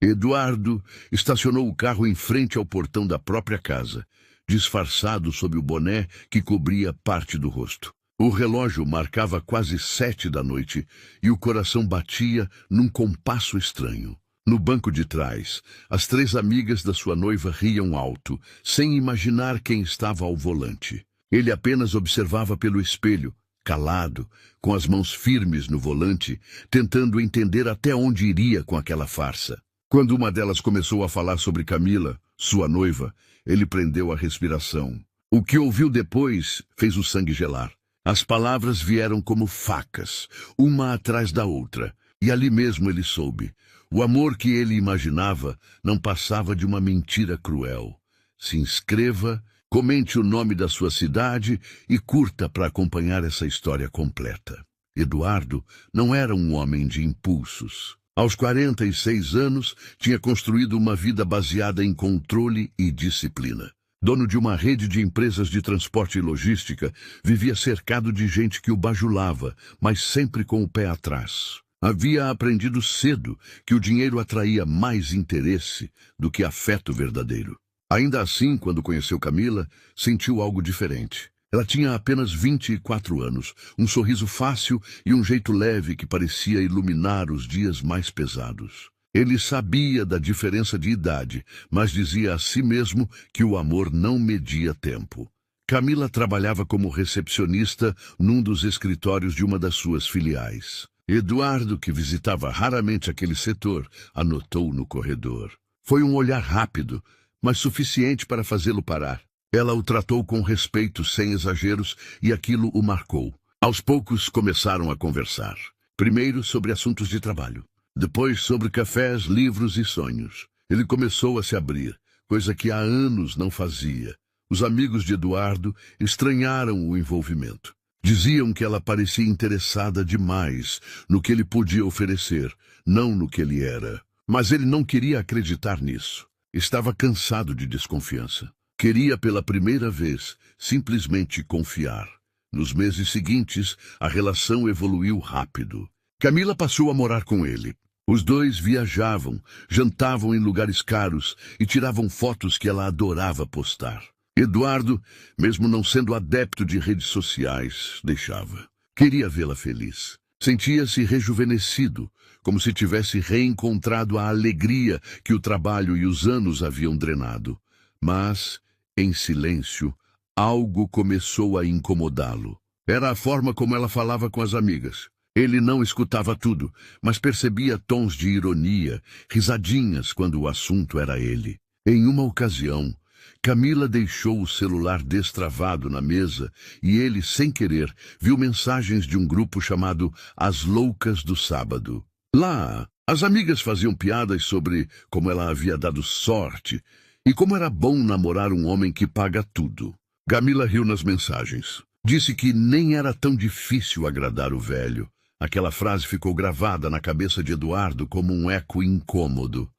Eduardo estacionou o carro em frente ao portão da própria casa, disfarçado sob o boné que cobria parte do rosto. O relógio marcava quase 7 da noite e o coração batia num compasso estranho. No banco de trás, as 3 amigas da sua noiva riam alto, sem imaginar quem estava ao volante. Ele apenas observava pelo espelho, calado, com as mãos firmes no volante, tentando entender até onde iria com aquela farsa. Quando uma delas começou a falar sobre Camila, sua noiva, ele prendeu a respiração. O que ouviu depois fez o sangue gelar. As palavras vieram como facas, uma atrás da outra, e ali mesmo ele soube. O amor que ele imaginava não passava de uma mentira cruel. Se inscreva, comente o nome da sua cidade e curta para acompanhar essa história completa. Eduardo não era um homem de impulsos. Aos 46 anos, tinha construído uma vida baseada em controle e disciplina. Dono de uma rede de empresas de transporte e logística, vivia cercado de gente que o bajulava, mas sempre com o pé atrás. Havia aprendido cedo que o dinheiro atraía mais interesse do que afeto verdadeiro. Ainda assim, quando conheceu Camila, sentiu algo diferente. Ela tinha apenas 24 anos, um sorriso fácil e um jeito leve que parecia iluminar os dias mais pesados. Ele sabia da diferença de idade, mas dizia a si mesmo que o amor não media tempo. Camila trabalhava como recepcionista num dos escritórios de uma das suas filiais. Eduardo, que visitava raramente aquele setor, anotou no corredor. Foi um olhar rápido, mas suficiente para fazê-lo parar. Ela o tratou com respeito, sem exageros, e aquilo o marcou. Aos poucos começaram a conversar. Primeiro sobre assuntos de trabalho. Depois sobre cafés, livros e sonhos. Ele começou a se abrir, coisa que há anos não fazia. Os amigos de Eduardo estranharam o envolvimento. Diziam que ela parecia interessada demais no que ele podia oferecer, não no que ele era. Mas ele não queria acreditar nisso. Estava cansado de desconfiança. Queria pela primeira vez simplesmente confiar. Nos meses seguintes, a relação evoluiu rápido. Camila passou a morar com ele. Os dois viajavam, jantavam em lugares caros e tiravam fotos que ela adorava postar. Eduardo, mesmo não sendo adepto de redes sociais, deixava. Queria vê-la feliz. Sentia-se rejuvenescido, como se tivesse reencontrado a alegria que o trabalho e os anos haviam drenado. Mas, em silêncio, algo começou a incomodá-lo. Era a forma como ela falava com as amigas. Ele não escutava tudo, mas percebia tons de ironia, risadinhas quando o assunto era ele. Em uma ocasião, Camila deixou o celular destravado na mesa e ele, sem querer, viu mensagens de um grupo chamado As Loucas do Sábado. Lá, as amigas faziam piadas sobre como ela havia dado sorte e como era bom namorar um homem que paga tudo. Camila riu nas mensagens. Disse que nem era tão difícil agradar o velho. Aquela frase ficou gravada na cabeça de Eduardo como um eco incômodo.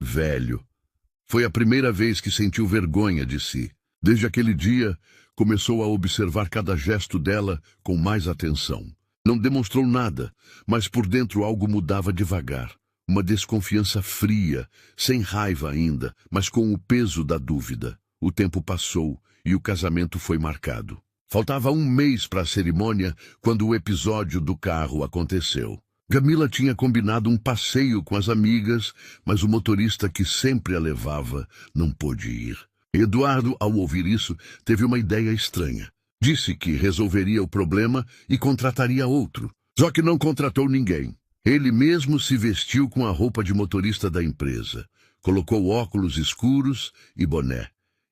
Velho. Foi a primeira vez que sentiu vergonha de si. Desde aquele dia, começou a observar cada gesto dela com mais atenção. Não demonstrou nada, mas por dentro algo mudava devagar. Uma desconfiança fria, sem raiva ainda, mas com o peso da dúvida. O tempo passou e o casamento foi marcado. Faltava um mês para a cerimônia quando o episódio do carro aconteceu. Camila tinha combinado um passeio com as amigas, mas o motorista que sempre a levava não pôde ir. Eduardo, ao ouvir isso, teve uma ideia estranha. Disse que resolveria o problema e contrataria outro. Só que não contratou ninguém. Ele mesmo se vestiu com a roupa de motorista da empresa, colocou óculos escuros e boné,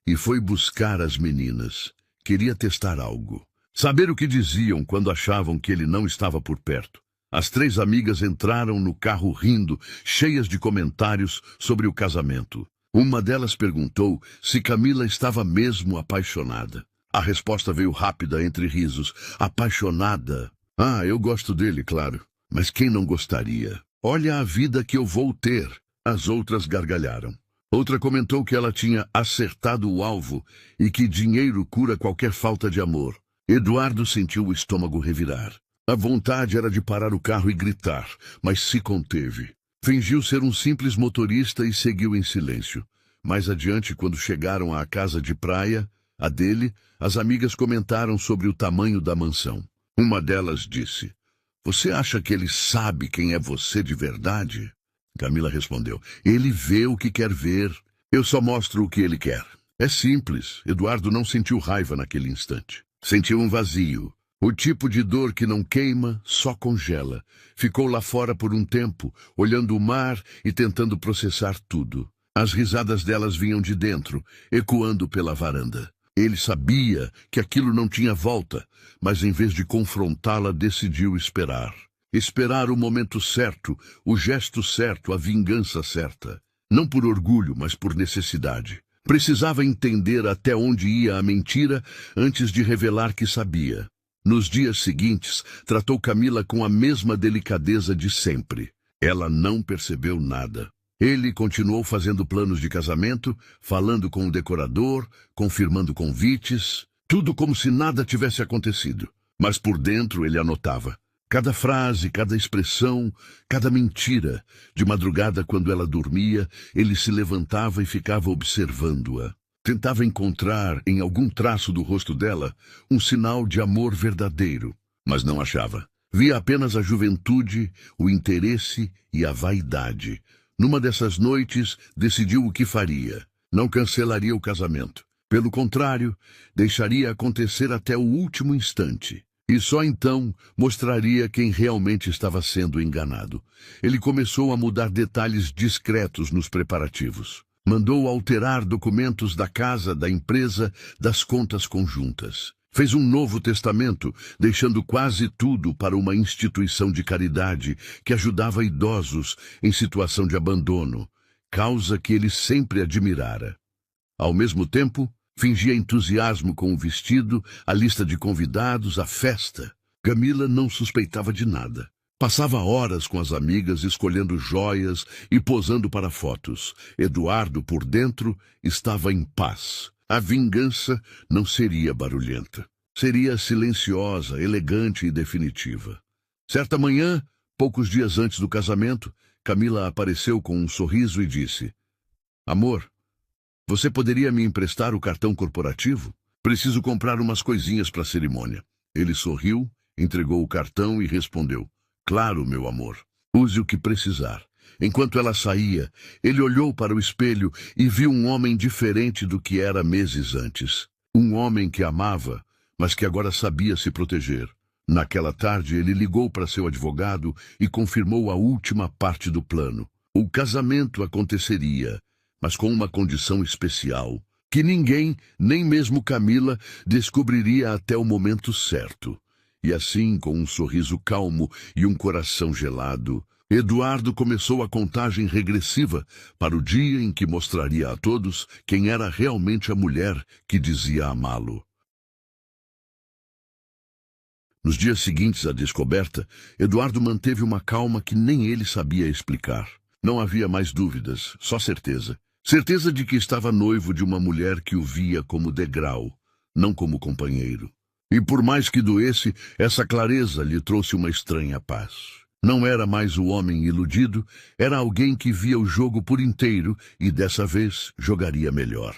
e foi buscar as meninas. Queria testar algo. Saber o que diziam quando achavam que ele não estava por perto. As 3 amigas entraram no carro rindo, cheias de comentários sobre o casamento. Uma delas perguntou se Camila estava mesmo apaixonada. A resposta veio rápida entre risos. Apaixonada? Ah, eu gosto dele, claro. Mas quem não gostaria? Olha a vida que eu vou ter. As outras gargalharam. Outra comentou que ela tinha acertado o alvo e que dinheiro cura qualquer falta de amor. Eduardo sentiu o estômago revirar. A vontade era de parar o carro e gritar, mas se conteve. Fingiu ser um simples motorista e seguiu em silêncio. Mais adiante, quando chegaram à casa de praia, a dele, as amigas comentaram sobre o tamanho da mansão. Uma delas disse: "Você acha que ele sabe quem é você de verdade?" Camila respondeu: "Ele vê o que quer ver. Eu só mostro o que ele quer." É simples. Eduardo não sentiu raiva naquele instante. Sentiu um vazio. O tipo de dor que não queima, só congela. Ficou lá fora por um tempo, olhando o mar e tentando processar tudo. As risadas delas vinham de dentro, ecoando pela varanda. Ele sabia que aquilo não tinha volta, mas em vez de confrontá-la, decidiu esperar. Esperar o momento certo, o gesto certo, a vingança certa. Não por orgulho, mas por necessidade. Precisava entender até onde ia a mentira antes de revelar que sabia. Nos dias seguintes, tratou Camila com a mesma delicadeza de sempre. Ela não percebeu nada. Ele continuou fazendo planos de casamento, falando com o decorador, confirmando convites, tudo como se nada tivesse acontecido. Mas por dentro ele anotava. Cada frase, cada expressão, cada mentira. De madrugada, quando ela dormia, ele se levantava e ficava observando-a. Tentava encontrar, em algum traço do rosto dela, um sinal de amor verdadeiro, mas não achava. Via apenas a juventude, o interesse e a vaidade. Numa dessas noites, decidiu o que faria. Não cancelaria o casamento. Pelo contrário, deixaria acontecer até o último instante. E só então mostraria quem realmente estava sendo enganado. Ele começou a mudar detalhes discretos nos preparativos. Mandou alterar documentos da casa, da empresa, das contas conjuntas. Fez um novo testamento, deixando quase tudo para uma instituição de caridade que ajudava idosos em situação de abandono, causa que ele sempre admirara. Ao mesmo tempo, fingia entusiasmo com o vestido, a lista de convidados, a festa. Camila não suspeitava de nada. Passava horas com as amigas escolhendo joias e posando para fotos. Eduardo, por dentro, estava em paz. A vingança não seria barulhenta. Seria silenciosa, elegante e definitiva. Certa manhã, poucos dias antes do casamento, Camila apareceu com um sorriso e disse: "Amor, você poderia me emprestar o cartão corporativo? Preciso comprar umas coisinhas para a cerimônia." Ele sorriu, entregou o cartão e respondeu: "Claro, meu amor. Use o que precisar." Enquanto ela saía, ele olhou para o espelho e viu um homem diferente do que era meses antes. Um homem que amava, mas que agora sabia se proteger. Naquela tarde, ele ligou para seu advogado e confirmou a última parte do plano. O casamento aconteceria, mas com uma condição especial, que ninguém, nem mesmo Camila, descobriria até o momento certo. E assim, com um sorriso calmo e um coração gelado, Eduardo começou a contagem regressiva para o dia em que mostraria a todos quem era realmente a mulher que dizia amá-lo. Nos dias seguintes à descoberta, Eduardo manteve uma calma que nem ele sabia explicar. Não havia mais dúvidas, só certeza. Certeza de que estava noivo de uma mulher que o via como degrau, não como companheiro. E por mais que doesse, essa clareza lhe trouxe uma estranha paz. Não era mais o homem iludido, era alguém que via o jogo por inteiro e dessa vez jogaria melhor.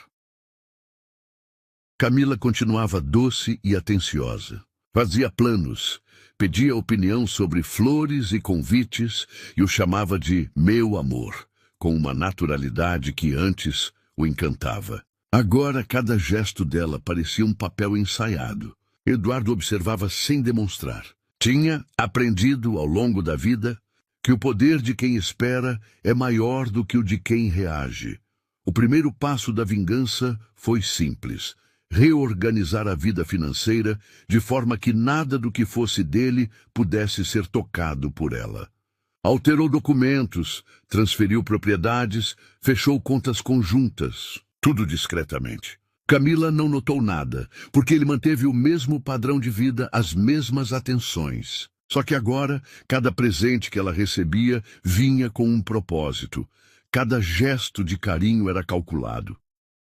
Camila continuava doce e atenciosa. Fazia planos, pedia opinião sobre flores e convites e o chamava de meu amor, com uma naturalidade que antes o encantava. Agora cada gesto dela parecia um papel ensaiado. Eduardo observava sem demonstrar. Tinha aprendido ao longo da vida que o poder de quem espera é maior do que o de quem reage. O primeiro passo da vingança foi simples: reorganizar a vida financeira de forma que nada do que fosse dele pudesse ser tocado por ela. Alterou documentos, transferiu propriedades, fechou contas conjuntas, tudo discretamente. Camila não notou nada, porque ele manteve o mesmo padrão de vida, as mesmas atenções. Só que agora, cada presente que ela recebia vinha com um propósito. Cada gesto de carinho era calculado.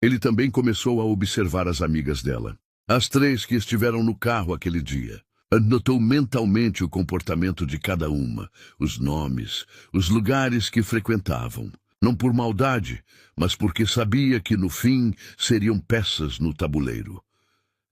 Ele também começou a observar as amigas dela. As 3 que estiveram no carro aquele dia. Anotou mentalmente o comportamento de cada uma, os nomes, os lugares que frequentavam. Não por maldade, mas porque sabia que, no fim, seriam peças no tabuleiro.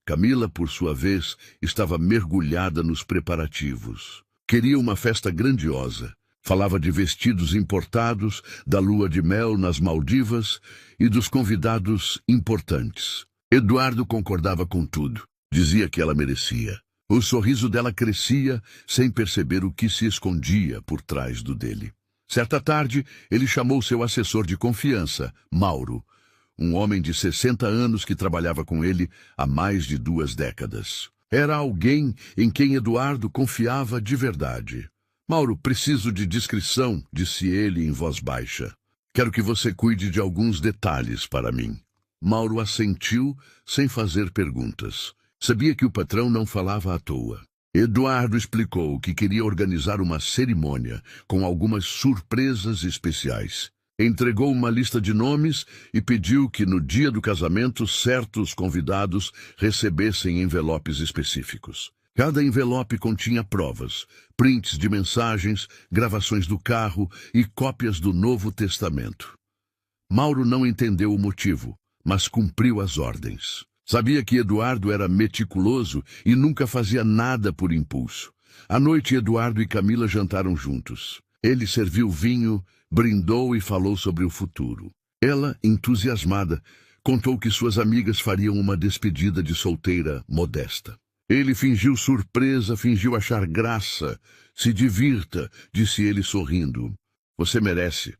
Camila, por sua vez, estava mergulhada nos preparativos. Queria uma festa grandiosa. Falava de vestidos importados, da lua de mel nas Maldivas e dos convidados importantes. Eduardo concordava com tudo. Dizia que ela merecia. O sorriso dela crescia sem perceber o que se escondia por trás do dele. Certa tarde, ele chamou seu assessor de confiança, Mauro, um homem de 60 anos que trabalhava com ele há mais de 2 décadas. Era alguém em quem Eduardo confiava de verdade. Mauro, preciso de discrição, disse ele em voz baixa. Quero que você cuide de alguns detalhes para mim. Mauro assentiu sem fazer perguntas. Sabia que o patrão não falava à toa. Eduardo explicou que queria organizar uma cerimônia com algumas surpresas especiais. Entregou uma lista de nomes e pediu que no dia do casamento certos convidados recebessem envelopes específicos. Cada envelope continha provas, prints de mensagens, gravações do carro e cópias do Novo Testamento. Mauro não entendeu o motivo, mas cumpriu as ordens. Sabia que Eduardo era meticuloso e nunca fazia nada por impulso. À noite, Eduardo e Camila jantaram juntos. Ele serviu vinho, brindou e falou sobre o futuro. Ela, entusiasmada, contou que suas amigas fariam uma despedida de solteira modesta. Ele fingiu surpresa, fingiu achar graça. Se divirta, disse ele sorrindo. Você merece.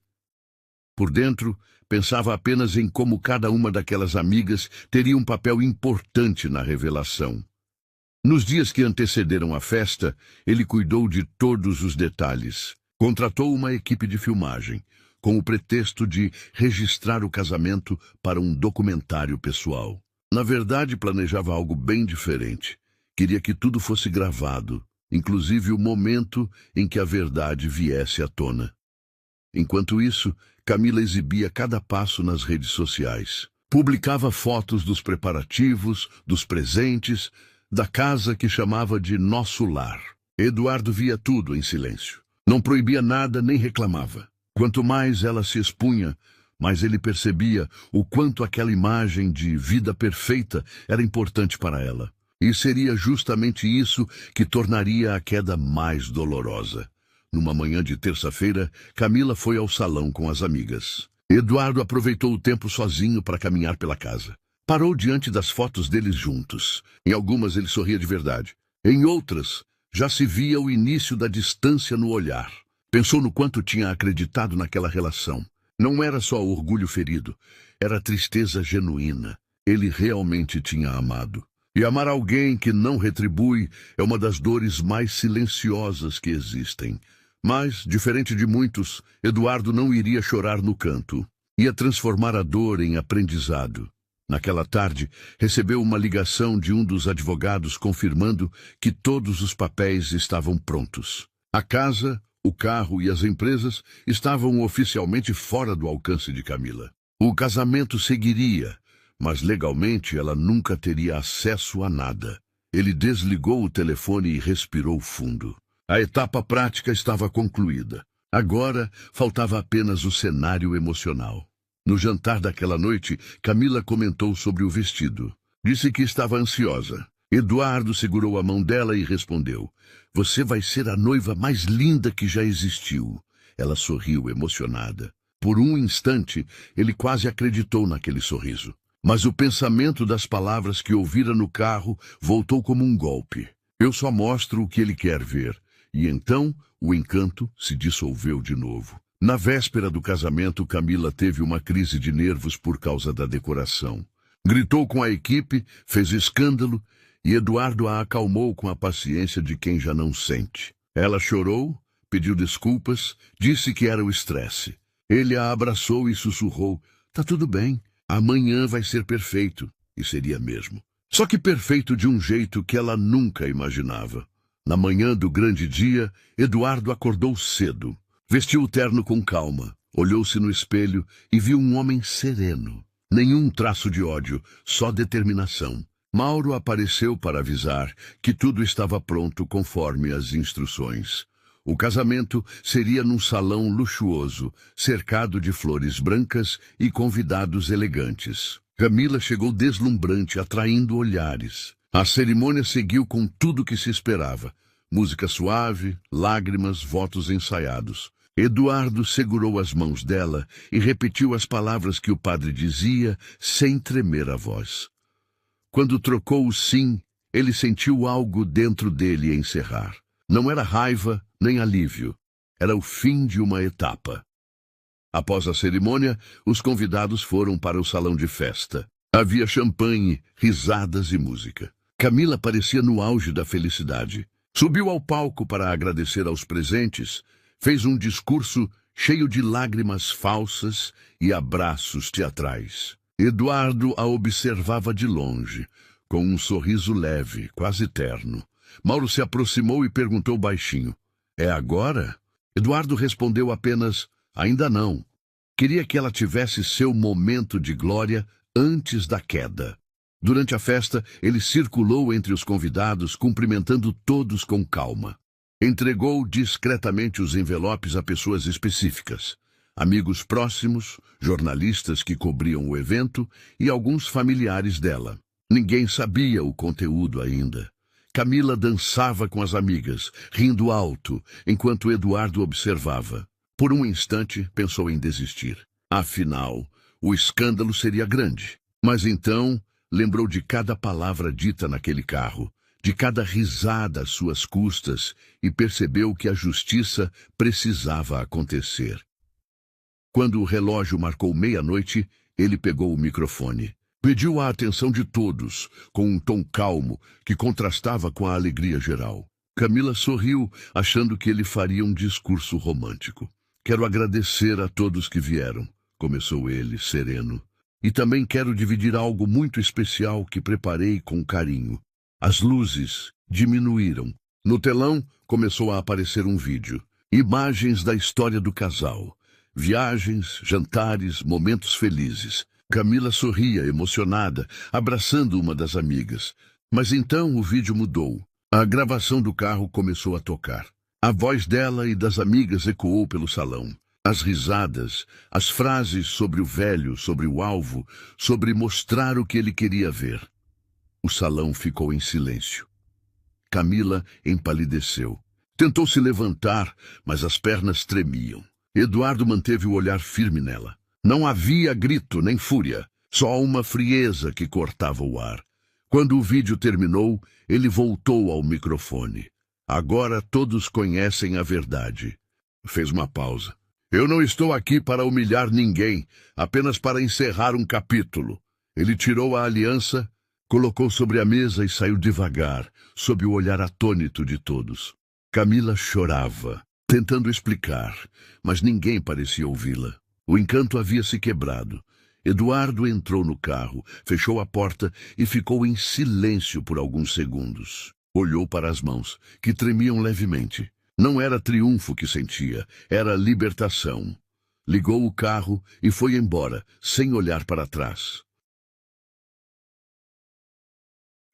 Por dentro, pensava apenas em como cada uma daquelas amigas teria um papel importante na revelação. Nos dias que antecederam a festa, ele cuidou de todos os detalhes. Contratou uma equipe de filmagem, com o pretexto de registrar o casamento para um documentário pessoal. Na verdade, planejava algo bem diferente. Queria que tudo fosse gravado, inclusive o momento em que a verdade viesse à tona. Enquanto isso, Camila exibia cada passo nas redes sociais. Publicava fotos dos preparativos, dos presentes, da casa que chamava de Nosso Lar. Eduardo via tudo em silêncio. Não proibia nada nem reclamava. Quanto mais ela se expunha, mais ele percebia o quanto aquela imagem de vida perfeita era importante para ela. E seria justamente isso que tornaria a queda mais dolorosa. Numa manhã de terça-feira, Camila foi ao salão com as amigas. Eduardo aproveitou o tempo sozinho para caminhar pela casa. Parou diante das fotos deles juntos. Em algumas ele sorria de verdade. Em outras, já se via o início da distância no olhar. Pensou no quanto tinha acreditado naquela relação. Não era só orgulho ferido, era tristeza genuína. Ele realmente tinha amado. E amar alguém que não retribui é uma das dores mais silenciosas que existem. Mas, diferente de muitos, Eduardo não iria chorar no canto. Ia transformar a dor em aprendizado. Naquela tarde, recebeu uma ligação de um dos advogados confirmando que todos os papéis estavam prontos. A casa, o carro e as empresas estavam oficialmente fora do alcance de Camila. O casamento seguiria, mas legalmente ela nunca teria acesso a nada. Ele desligou o telefone e respirou fundo. A etapa prática estava concluída. Agora faltava apenas o cenário emocional. No jantar daquela noite, Camila comentou sobre o vestido. Disse que estava ansiosa. Eduardo segurou a mão dela e respondeu: "Você vai ser a noiva mais linda que já existiu." Ela sorriu emocionada. Por um instante, ele quase acreditou naquele sorriso. Mas o pensamento das palavras que ouvira no carro voltou como um golpe. Eu só mostro o que ele quer ver. E então, o encanto se dissolveu de novo. Na véspera do casamento, Camila teve uma crise de nervos por causa da decoração. Gritou com a equipe, fez escândalo, e Eduardo a acalmou com a paciência de quem já não sente. Ela chorou, pediu desculpas, disse que era o estresse. Ele a abraçou e sussurrou: "Tá tudo bem. Amanhã vai ser perfeito." E seria mesmo. Só que perfeito de um jeito que ela nunca imaginava. Na manhã do grande dia, Eduardo acordou cedo. Vestiu o terno com calma, olhou-se no espelho e viu um homem sereno. Nenhum traço de ódio, só determinação. Mauro apareceu para avisar que tudo estava pronto conforme as instruções. O casamento seria num salão luxuoso, cercado de flores brancas e convidados elegantes. Camila chegou deslumbrante, atraindo olhares. A cerimônia seguiu com tudo que se esperava. Música suave, lágrimas, votos ensaiados. Eduardo segurou as mãos dela e repetiu as palavras que o padre dizia, sem tremer a voz. Quando trocou o sim, ele sentiu algo dentro dele encerrar. Não era raiva nem alívio. Era o fim de uma etapa. Após a cerimônia, os convidados foram para o salão de festa. Havia champanhe, risadas e música. Camila parecia no auge da felicidade. Subiu ao palco para agradecer aos presentes, fez um discurso cheio de lágrimas falsas e abraços teatrais. Eduardo a observava de longe, com um sorriso leve, quase terno. Mauro se aproximou e perguntou baixinho: "É agora?" Eduardo respondeu apenas: "Ainda não. Queria que ela tivesse seu momento de glória antes da queda." Durante a festa, ele circulou entre os convidados, cumprimentando todos com calma. Entregou discretamente os envelopes a pessoas específicas. Amigos próximos, jornalistas que cobriam o evento e alguns familiares dela. Ninguém sabia o conteúdo ainda. Camila dançava com as amigas, rindo alto, enquanto Eduardo observava. Por um instante, pensou em desistir. Afinal, o escândalo seria grande. Mas então, lembrou de cada palavra dita naquele carro, de cada risada às suas custas, e percebeu que a justiça precisava acontecer. Quando o relógio marcou meia-noite, ele pegou o microfone. Pediu a atenção de todos, com um tom calmo que contrastava com a alegria geral. Camila sorriu, achando que ele faria um discurso romântico. "Quero agradecer a todos que vieram", começou ele, sereno. "E também quero dividir algo muito especial que preparei com carinho." As luzes diminuíram. No telão começou a aparecer um vídeo. Imagens da história do casal. Viagens, jantares, momentos felizes. Camila sorria, emocionada, abraçando uma das amigas. Mas então o vídeo mudou. A gravação do carro começou a tocar. A voz dela e das amigas ecoou pelo salão. As risadas, as frases sobre o velho, sobre o alvo, sobre mostrar o que ele queria ver. O salão ficou em silêncio. Camila empalideceu. Tentou se levantar, mas as pernas tremiam. Eduardo manteve o olhar firme nela. Não havia grito nem fúria, só uma frieza que cortava o ar. Quando o vídeo terminou, ele voltou ao microfone. "Agora todos conhecem a verdade." Fez uma pausa. "Eu não estou aqui para humilhar ninguém, apenas para encerrar um capítulo." Ele tirou a aliança, colocou sobre a mesa e saiu devagar, sob o olhar atônito de todos. Camila chorava, tentando explicar, mas ninguém parecia ouvi-la. O encanto havia se quebrado. Eduardo entrou no carro, fechou a porta e ficou em silêncio por alguns segundos. Olhou para as mãos, que tremiam levemente. Não era triunfo que sentia, era libertação. Ligou o carro e foi embora, sem olhar para trás.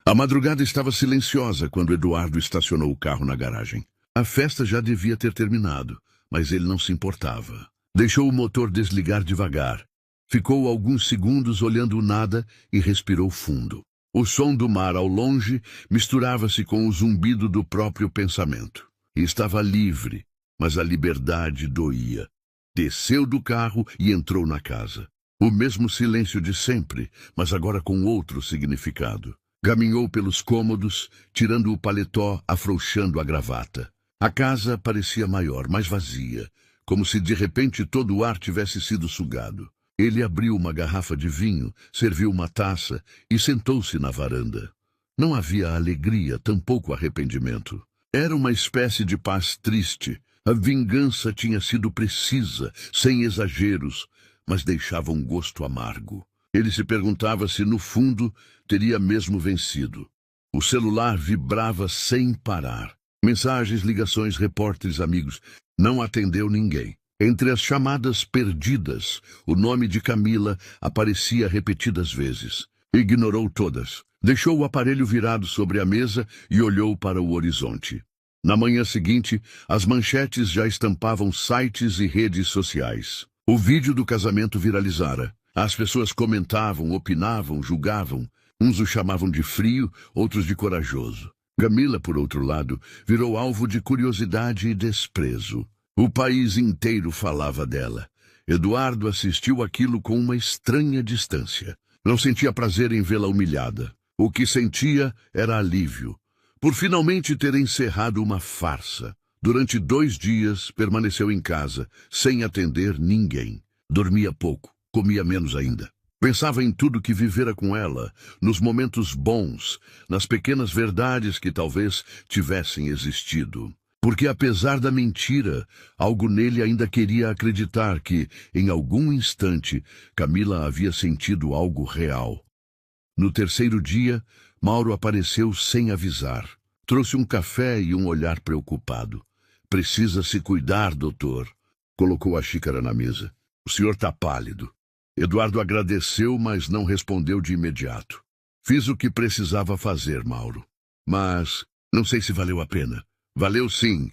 A madrugada estava silenciosa quando Eduardo estacionou o carro na garagem. A festa já devia ter terminado, mas ele não se importava. Deixou o motor desligar devagar. Ficou alguns segundos olhando o nada e respirou fundo. O som do mar ao longe misturava-se com o zumbido do próprio pensamento. E estava livre, mas a liberdade doía. Desceu do carro e entrou na casa. O mesmo silêncio de sempre, mas agora com outro significado. Caminhou pelos cômodos, tirando o paletó, afrouxando a gravata. A casa parecia maior, mais vazia, como se de repente todo o ar tivesse sido sugado. Ele abriu uma garrafa de vinho, serviu uma taça e sentou-se na varanda. Não havia alegria, tampouco arrependimento. Era uma espécie de paz triste. A vingança tinha sido precisa, sem exageros, mas deixava um gosto amargo. Ele se perguntava se, no fundo, teria mesmo vencido. O celular vibrava sem parar. Mensagens, ligações, repórteres, amigos. Não atendeu ninguém. Entre as chamadas perdidas, o nome de Camila aparecia repetidas vezes. Ignorou todas. Deixou o aparelho virado sobre a mesa e olhou para o horizonte. Na manhã seguinte, as manchetes já estampavam sites e redes sociais. O vídeo do casamento viralizara. As pessoas comentavam, opinavam, julgavam. Uns o chamavam de frio, outros de corajoso. Camila, por outro lado, virou alvo de curiosidade e desprezo. O país inteiro falava dela. Eduardo assistiu aquilo com uma estranha distância. Não sentia prazer em vê-la humilhada. O que sentia era alívio, por finalmente ter encerrado uma farsa. Durante 2 dias, permaneceu em casa, sem atender ninguém. Dormia pouco, comia menos ainda. Pensava em tudo que vivera com ela, nos momentos bons, nas pequenas verdades que talvez tivessem existido. Porque, apesar da mentira, algo nele ainda queria acreditar que, em algum instante, Camila havia sentido algo real. No 3º dia, Mauro apareceu sem avisar. Trouxe um café e um olhar preocupado. Precisa se cuidar, doutor. Colocou a xícara na mesa. O senhor está pálido. Eduardo agradeceu, mas não respondeu de imediato. Fiz o que precisava fazer, Mauro. Mas não sei se valeu a pena. Valeu sim.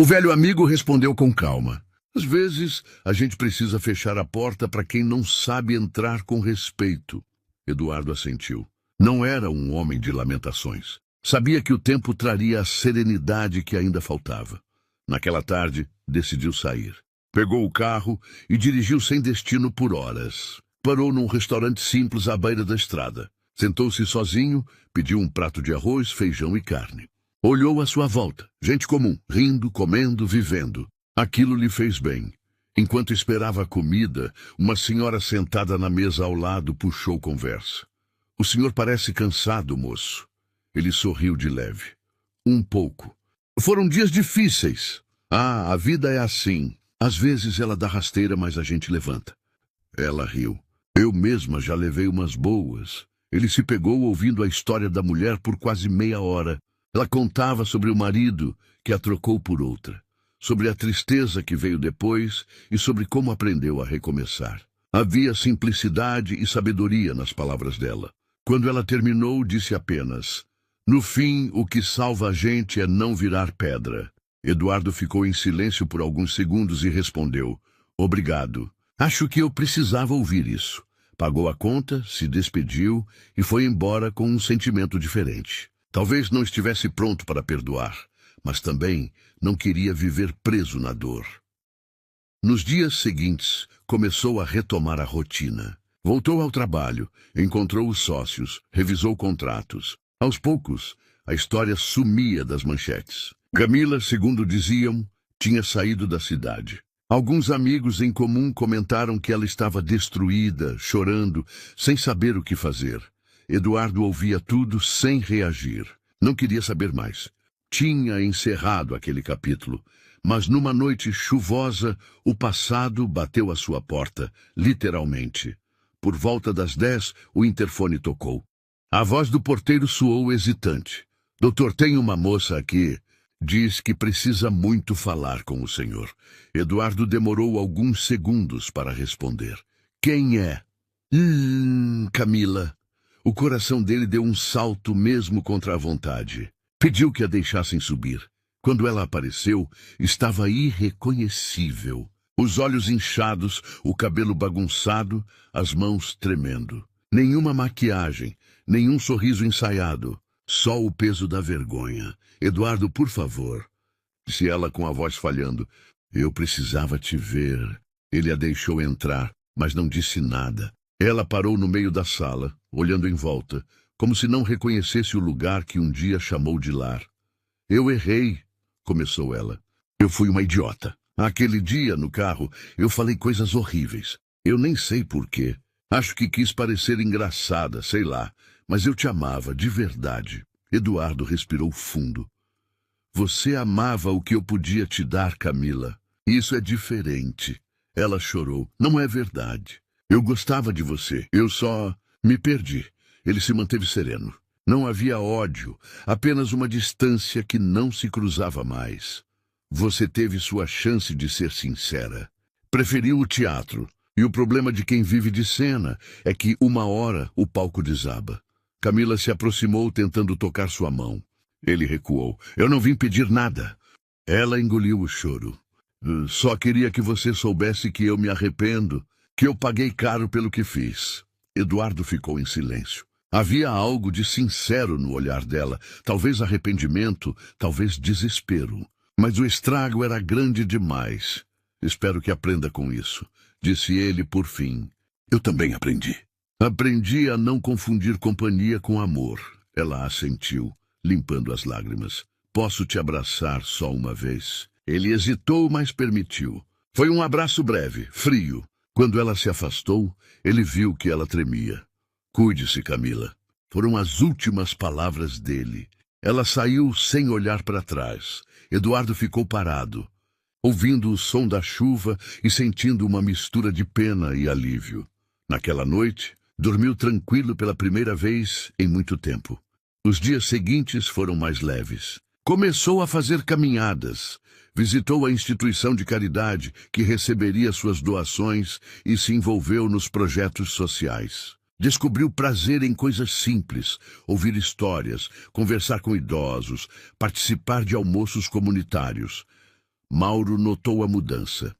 O velho amigo respondeu com calma. Às vezes, a gente precisa fechar a porta para quem não sabe entrar com respeito. Eduardo assentiu. Não era um homem de lamentações. Sabia que o tempo traria a serenidade que ainda faltava. Naquela tarde, decidiu sair. Pegou o carro e dirigiu sem destino por horas. Parou num restaurante simples à beira da estrada. Sentou-se sozinho, pediu um prato de arroz, feijão e carne. Olhou à sua volta, gente comum, rindo, comendo, vivendo. Aquilo lhe fez bem. Enquanto esperava a comida, uma senhora sentada na mesa ao lado puxou conversa. O senhor parece cansado, moço. Ele sorriu de leve. Um pouco. Foram dias difíceis. A vida é assim. Às vezes ela dá rasteira, mas a gente levanta. Ela riu. Eu mesma já levei umas boas. Ele se pegou ouvindo a história da mulher por quase meia hora. Ela contava sobre o marido, que a trocou por outra. Sobre a tristeza que veio depois e sobre como aprendeu a recomeçar. Havia simplicidade e sabedoria nas palavras dela. Quando ela terminou, disse apenas: no fim, o que salva a gente é não virar pedra. Eduardo ficou em silêncio por alguns segundos e respondeu: obrigado. Acho que eu precisava ouvir isso. Pagou a conta, se despediu e foi embora com um sentimento diferente. Talvez não estivesse pronto para perdoar, mas também não queria viver preso na dor. Nos dias seguintes, começou a retomar a rotina. Voltou ao trabalho, encontrou os sócios, revisou contratos. Aos poucos, a história sumia das manchetes. Camila, segundo diziam, tinha saído da cidade. Alguns amigos em comum comentaram que ela estava destruída, chorando, sem saber o que fazer. Eduardo ouvia tudo sem reagir. Não queria saber mais. Tinha encerrado aquele capítulo, mas numa noite chuvosa, o passado bateu à sua porta, literalmente. Por volta das 10, o interfone tocou. A voz do porteiro soou hesitante. Doutor, tem uma moça aqui. Diz que precisa muito falar com o senhor. Eduardo demorou alguns segundos para responder. Quem é? Camila. O coração dele deu um salto mesmo contra a vontade. Pediu que a deixassem subir. Quando ela apareceu, estava irreconhecível. Os olhos inchados, o cabelo bagunçado, as mãos tremendo. Nenhuma maquiagem, nenhum sorriso ensaiado. Só o peso da vergonha. Eduardo, por favor, disse ela com a voz falhando. Eu precisava te ver. Ele a deixou entrar, mas não disse nada. Ela parou no meio da sala, olhando em volta, como se não reconhecesse o lugar que um dia chamou de lar. Eu errei, começou ela. Eu fui uma idiota. Aquele dia, no carro, eu falei coisas horríveis. Eu nem sei por quê. Acho que quis parecer engraçada, sei lá. Mas eu te amava, de verdade. Eduardo respirou fundo. Você amava o que eu podia te dar, Camila. Isso é diferente. Ela chorou. Não é verdade. Eu gostava de você. Eu só me perdi. Ele se manteve sereno. Não havia ódio, apenas uma distância que não se cruzava mais. Você teve sua chance de ser sincera. Preferiu o teatro. E o problema de quem vive de cena é que uma hora o palco desaba. Camila se aproximou tentando tocar sua mão. Ele recuou. Eu não vim pedir nada. Ela engoliu o choro. Só queria que você soubesse que eu me arrependo, que eu paguei caro pelo que fiz. Eduardo ficou em silêncio. Havia algo de sincero no olhar dela, talvez arrependimento, talvez desespero. Mas o estrago era grande demais. Espero que aprenda com isso, disse ele por fim. Eu também aprendi. Aprendi a não confundir companhia com amor. Ela assentiu, limpando as lágrimas. Posso te abraçar só uma vez? Ele hesitou, mas permitiu. Foi um abraço breve, frio. Quando ela se afastou, ele viu que ela tremia. Cuide-se, Camila. Foram as últimas palavras dele. Ela saiu sem olhar para trás. Eduardo ficou parado, ouvindo o som da chuva e sentindo uma mistura de pena e alívio. Naquela noite, dormiu tranquilo pela primeira vez em muito tempo. Os dias seguintes foram mais leves. Começou a fazer caminhadas. Visitou a instituição de caridade que receberia suas doações e se envolveu nos projetos sociais. Descobriu prazer em coisas simples, ouvir histórias, conversar com idosos, participar de almoços comunitários. Mauro notou a mudança.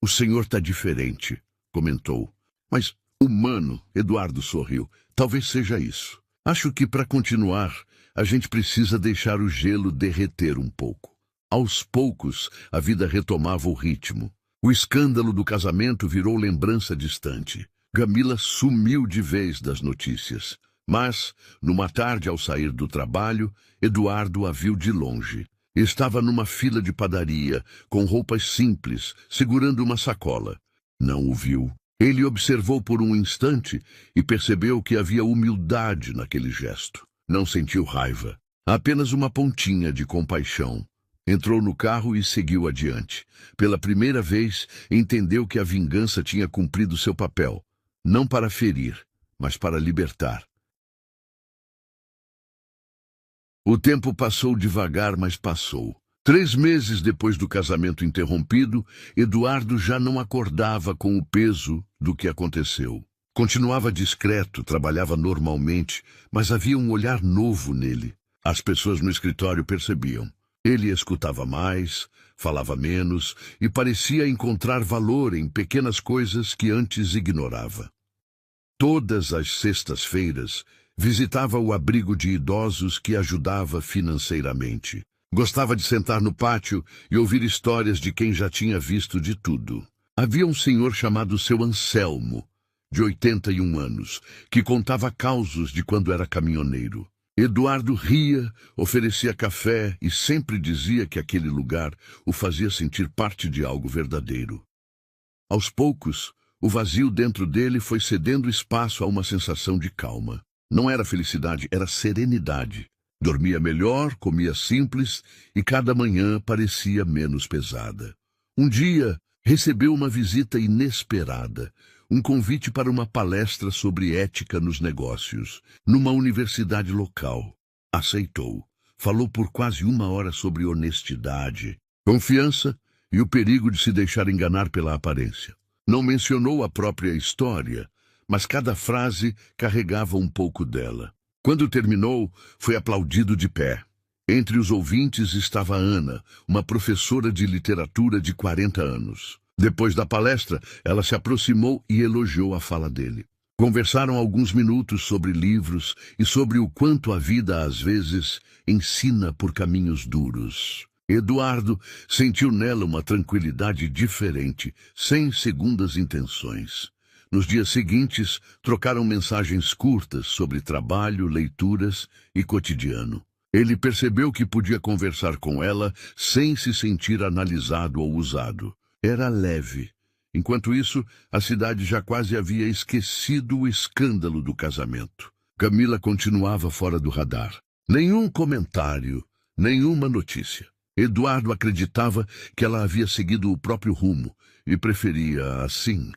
O senhor está diferente, comentou. Mas humano, Eduardo sorriu. Talvez seja isso. Acho que para continuar, a gente precisa deixar o gelo derreter um pouco. Aos poucos, a vida retomava o ritmo. O escândalo do casamento virou lembrança distante. Camila sumiu de vez das notícias. Mas, numa tarde ao sair do trabalho, Eduardo a viu de longe. Estava numa fila de padaria, com roupas simples, segurando uma sacola. Não o viu. Ele observou por um instante e percebeu que havia humildade naquele gesto. Não sentiu raiva, apenas uma pontinha de compaixão. Entrou no carro e seguiu adiante. Pela primeira vez, entendeu que a vingança tinha cumprido seu papel. Não para ferir, mas para libertar. O tempo passou devagar, mas passou. 3 meses depois do casamento interrompido, Eduardo já não acordava com o peso do que aconteceu. Continuava discreto, trabalhava normalmente, mas havia um olhar novo nele. As pessoas no escritório percebiam. Ele escutava mais, falava menos e parecia encontrar valor em pequenas coisas que antes ignorava. Todas as sextas-feiras, visitava o abrigo de idosos que ajudava financeiramente. Gostava de sentar no pátio e ouvir histórias de quem já tinha visto de tudo. Havia um senhor chamado seu Anselmo, de 81 anos, que contava causos de quando era caminhoneiro. Eduardo ria, oferecia café e sempre dizia que aquele lugar o fazia sentir parte de algo verdadeiro. Aos poucos, o vazio dentro dele foi cedendo espaço a uma sensação de calma. Não era felicidade, era serenidade. Dormia melhor, comia simples e cada manhã parecia menos pesada. Um dia, recebeu uma visita inesperada, um convite para uma palestra sobre ética nos negócios, numa universidade local. Aceitou. Falou por quase 1 hora sobre honestidade, confiança e o perigo de se deixar enganar pela aparência. Não mencionou a própria história, mas cada frase carregava um pouco dela. Quando terminou, foi aplaudido de pé. Entre os ouvintes estava Ana, uma professora de literatura de 40 anos. Depois da palestra, ela se aproximou e elogiou a fala dele. Conversaram alguns minutos sobre livros e sobre o quanto a vida, às vezes, ensina por caminhos duros. Eduardo sentiu nela uma tranquilidade diferente, sem segundas intenções. Nos dias seguintes, trocaram mensagens curtas sobre trabalho, leituras e cotidiano. Ele percebeu que podia conversar com ela sem se sentir analisado ou usado. Era leve. Enquanto isso, a cidade já quase havia esquecido o escândalo do casamento. Camila continuava fora do radar. Nenhum comentário, nenhuma notícia. Eduardo acreditava que ela havia seguido o próprio rumo e preferia assim.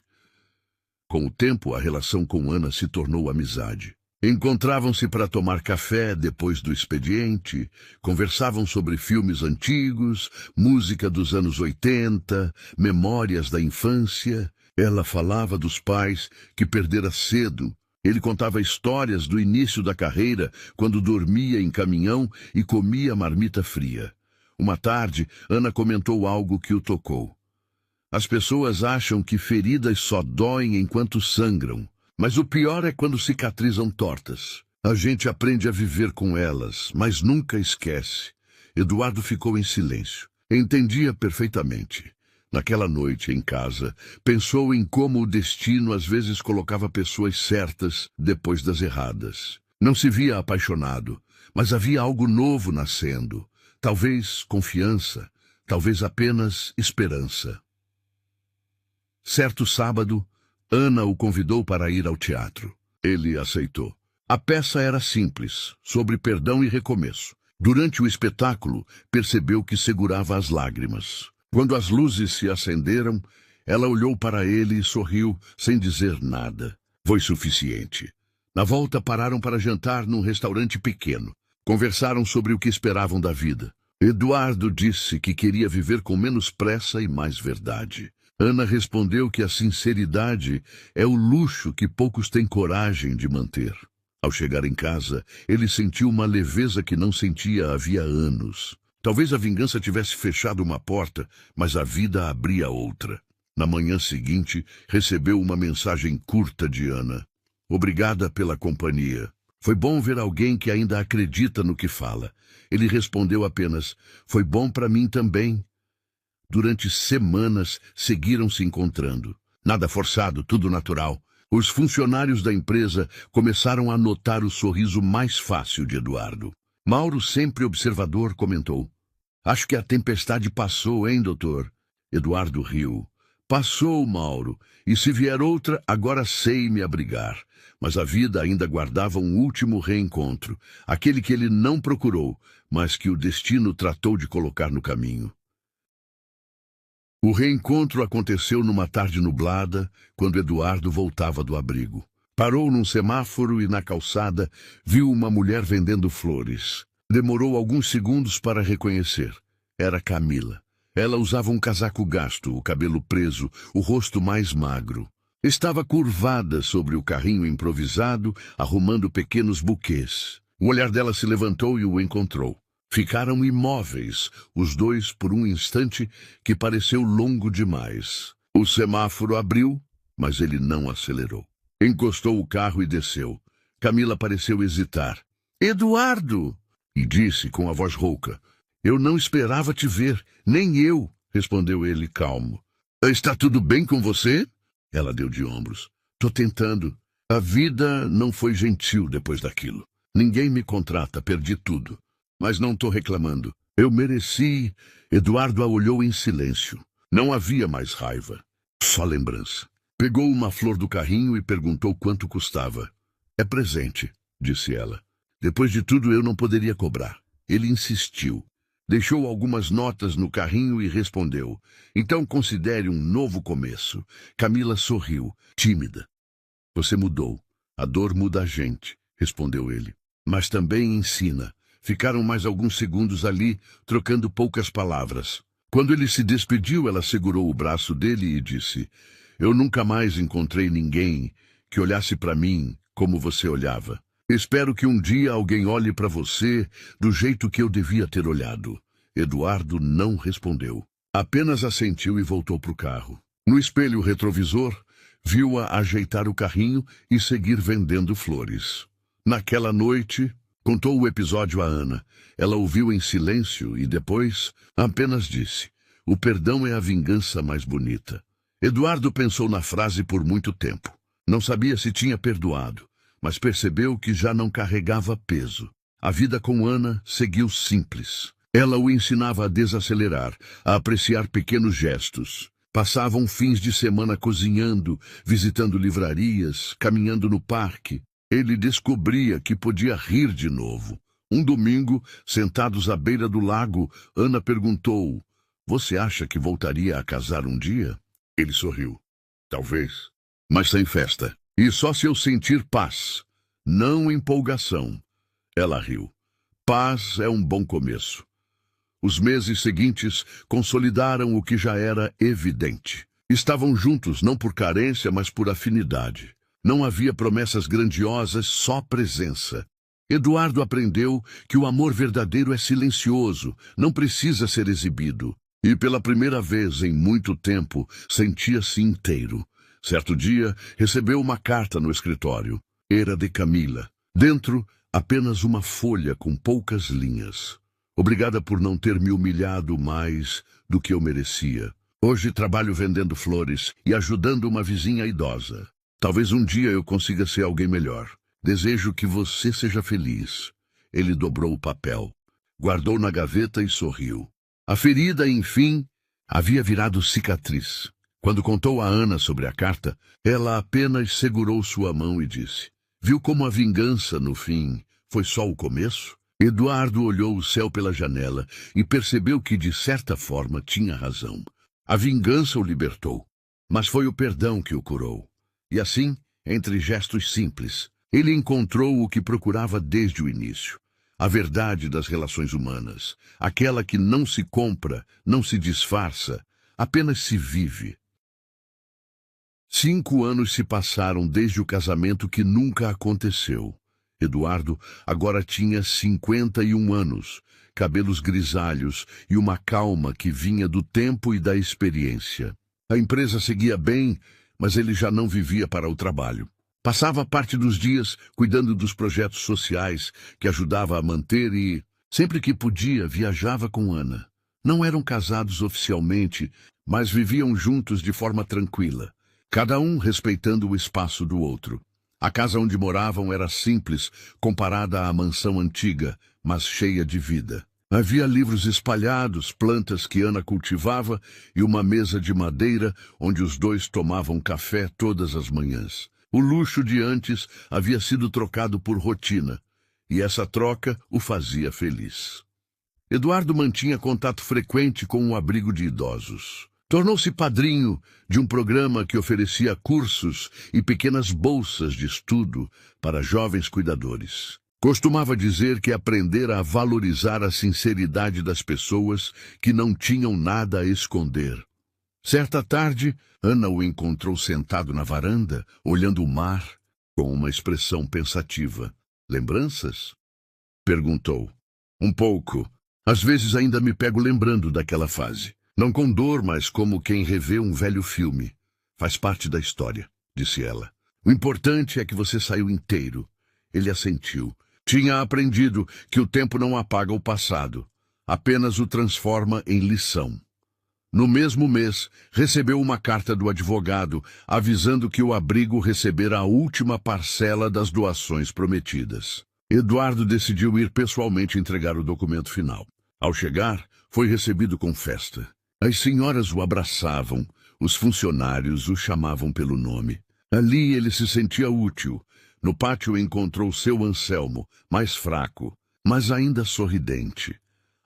Com o tempo, a relação com Ana se tornou amizade. Encontravam-se para tomar café depois do expediente, conversavam sobre filmes antigos, música dos anos 80, memórias da infância. Ela falava dos pais que perdera cedo. Ele contava histórias do início da carreira, quando dormia em caminhão e comia marmita fria. Uma tarde, Ana comentou algo que o tocou. As pessoas acham que feridas só doem enquanto sangram, mas o pior é quando cicatrizam tortas. A gente aprende a viver com elas, mas nunca esquece. Eduardo ficou em silêncio. Entendia perfeitamente. Naquela noite, em casa, pensou em como o destino às vezes colocava pessoas certas depois das erradas. Não se via apaixonado, mas havia algo novo nascendo. Talvez confiança, talvez apenas esperança. Certo sábado, Ana o convidou para ir ao teatro. Ele aceitou. A peça era simples, sobre perdão e recomeço. Durante o espetáculo, percebeu que segurava as lágrimas. Quando as luzes se acenderam, ela olhou para ele e sorriu, sem dizer nada. Foi suficiente. Na volta, pararam para jantar num restaurante pequeno. Conversaram sobre o que esperavam da vida. Eduardo disse que queria viver com menos pressa e mais verdade. Ana respondeu que a sinceridade é o luxo que poucos têm coragem de manter. Ao chegar em casa, ele sentiu uma leveza que não sentia havia anos. Talvez a vingança tivesse fechado uma porta, mas a vida abria outra. Na manhã seguinte, recebeu uma mensagem curta de Ana. Obrigada pela companhia. Foi bom ver alguém que ainda acredita no que fala. Ele respondeu apenas, foi bom para mim também. Durante semanas, seguiram se encontrando. Nada forçado, tudo natural. Os funcionários da empresa começaram a notar o sorriso mais fácil de Eduardo. Mauro, sempre observador, comentou. Acho que a tempestade passou, hein, doutor? Eduardo riu. Passou, Mauro, e se vier outra, agora sei me abrigar. Mas a vida ainda guardava um último reencontro, aquele que ele não procurou, mas que o destino tratou de colocar no caminho. O reencontro aconteceu numa tarde nublada, quando Eduardo voltava do abrigo. Parou num semáforo e na calçada viu uma mulher vendendo flores. Demorou alguns segundos para reconhecer. Era Camila. Ela usava um casaco gasto, o cabelo preso, o rosto mais magro. Estava curvada sobre o carrinho improvisado, arrumando pequenos buquês. O olhar dela se levantou e o encontrou. Ficaram imóveis, os dois por um instante que pareceu longo demais. O semáforo abriu, mas ele não acelerou. Encostou o carro e desceu. Camila pareceu hesitar. Eduardo! E disse com a voz rouca. Eu não esperava te ver, nem eu, respondeu ele calmo. Está tudo bem com você? Ela deu de ombros. Tô tentando. A vida não foi gentil depois daquilo. Ninguém me contrata, perdi tudo. Mas não tô reclamando. Eu mereci. Eduardo a olhou em silêncio. Não havia mais raiva. Só lembrança. Pegou uma flor do carrinho e perguntou quanto custava. É presente, disse ela. Depois de tudo eu não poderia cobrar. Ele insistiu. Deixou algumas notas no carrinho e respondeu. Então considere um novo começo. Camila sorriu, tímida. Você mudou. A dor muda a gente, respondeu ele. Mas também ensina. Ficaram mais alguns segundos ali, trocando poucas palavras. Quando ele se despediu, ela segurou o braço dele e disse, eu nunca mais encontrei ninguém que olhasse para mim como você olhava. Espero que um dia alguém olhe para você do jeito que eu devia ter olhado. Eduardo não respondeu. Apenas assentiu e voltou para o carro. No espelho retrovisor, viu-a ajeitar o carrinho e seguir vendendo flores. Naquela noite, contou o episódio a Ana. Ela ouviu em silêncio e depois apenas disse, o perdão é a vingança mais bonita. Eduardo pensou na frase por muito tempo. Não sabia se tinha perdoado, mas percebeu que já não carregava peso. A vida com Ana seguiu simples. Ela o ensinava a desacelerar, a apreciar pequenos gestos. Passavam fins de semana cozinhando, visitando livrarias, caminhando no parque. Ele descobria que podia rir de novo. Um domingo, sentados à beira do lago, Ana perguntou, você acha que voltaria a casar um dia? Ele sorriu. Talvez, mas sem festa. E só se eu sentir paz, não empolgação. Ela riu. Paz é um bom começo. Os meses seguintes consolidaram o que já era evidente. Estavam juntos não por carência, mas por afinidade. Não havia promessas grandiosas, só presença. Eduardo aprendeu que o amor verdadeiro é silencioso, não precisa ser exibido. E pela primeira vez em muito tempo, sentia-se inteiro. Certo dia, recebeu uma carta no escritório. Era de Camila. Dentro, apenas uma folha com poucas linhas. Obrigada por não ter me humilhado mais do que eu merecia. Hoje trabalho vendendo flores e ajudando uma vizinha idosa. Talvez um dia eu consiga ser alguém melhor. Desejo que você seja feliz. Ele dobrou o papel, guardou na gaveta e sorriu. A ferida, enfim, havia virado cicatriz. Quando contou a Ana sobre a carta, ela apenas segurou sua mão e disse: viu como a vingança, no fim, foi só o começo? Eduardo olhou o céu pela janela e percebeu que, de certa forma, tinha razão. A vingança o libertou, mas foi o perdão que o curou. E assim, entre gestos simples, ele encontrou o que procurava desde o início. A verdade das relações humanas, aquela que não se compra, não se disfarça, apenas se vive. 5 anos se passaram desde o casamento que nunca aconteceu. Eduardo agora tinha 51 anos, cabelos grisalhos e uma calma que vinha do tempo e da experiência. A empresa seguia bem, mas ele já não vivia para o trabalho. Passava parte dos dias cuidando dos projetos sociais que ajudava a manter e, sempre que podia, viajava com Ana. Não eram casados oficialmente, mas viviam juntos de forma tranquila, cada um respeitando o espaço do outro. A casa onde moravam era simples, comparada à mansão antiga, mas cheia de vida. Havia livros espalhados, plantas que Ana cultivava e uma mesa de madeira onde os dois tomavam café todas as manhãs. O luxo de antes havia sido trocado por rotina, e essa troca o fazia feliz. Eduardo mantinha contato frequente com o abrigo de idosos. Tornou-se padrinho de um programa que oferecia cursos e pequenas bolsas de estudo para jovens cuidadores. Costumava dizer que aprendera a valorizar a sinceridade das pessoas que não tinham nada a esconder. Certa tarde, Ana o encontrou sentado na varanda, olhando o mar, com uma expressão pensativa. Lembranças? Perguntou. Um pouco. Às vezes ainda me pego lembrando daquela fase. Não com dor, mas como quem revê um velho filme. Faz parte da história, disse ela. O importante é que você saiu inteiro. Ele assentiu. Tinha aprendido que o tempo não apaga o passado, apenas o transforma em lição. No mesmo mês, recebeu uma carta do advogado avisando que o abrigo recebera a última parcela das doações prometidas. Eduardo decidiu ir pessoalmente entregar o documento final. Ao chegar, foi recebido com festa. As senhoras o abraçavam, os funcionários o chamavam pelo nome. Ali ele se sentia útil. No pátio encontrou seu Anselmo, mais fraco, mas ainda sorridente.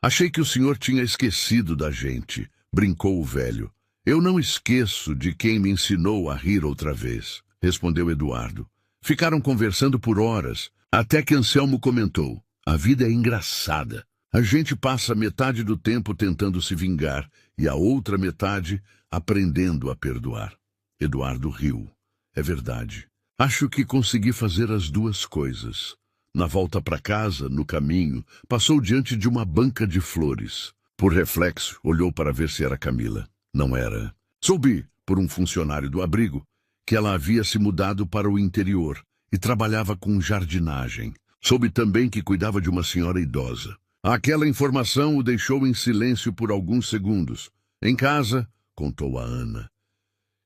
Achei que o senhor tinha esquecido da gente, brincou o velho. Eu não esqueço de quem me ensinou a rir outra vez, respondeu Eduardo. Ficaram conversando por horas, até que Anselmo comentou. A vida é engraçada. A gente passa metade do tempo tentando se vingar e a outra metade aprendendo a perdoar. Eduardo riu. É verdade. Acho que consegui fazer as duas coisas. Na volta para casa, no caminho, passou diante de uma banca de flores. Por reflexo, olhou para ver se era Camila. Não era. Soube, por um funcionário do abrigo, que ela havia se mudado para o interior e trabalhava com jardinagem. Soube também que cuidava de uma senhora idosa. Aquela informação o deixou em silêncio por alguns segundos. Em casa, contou a Ana.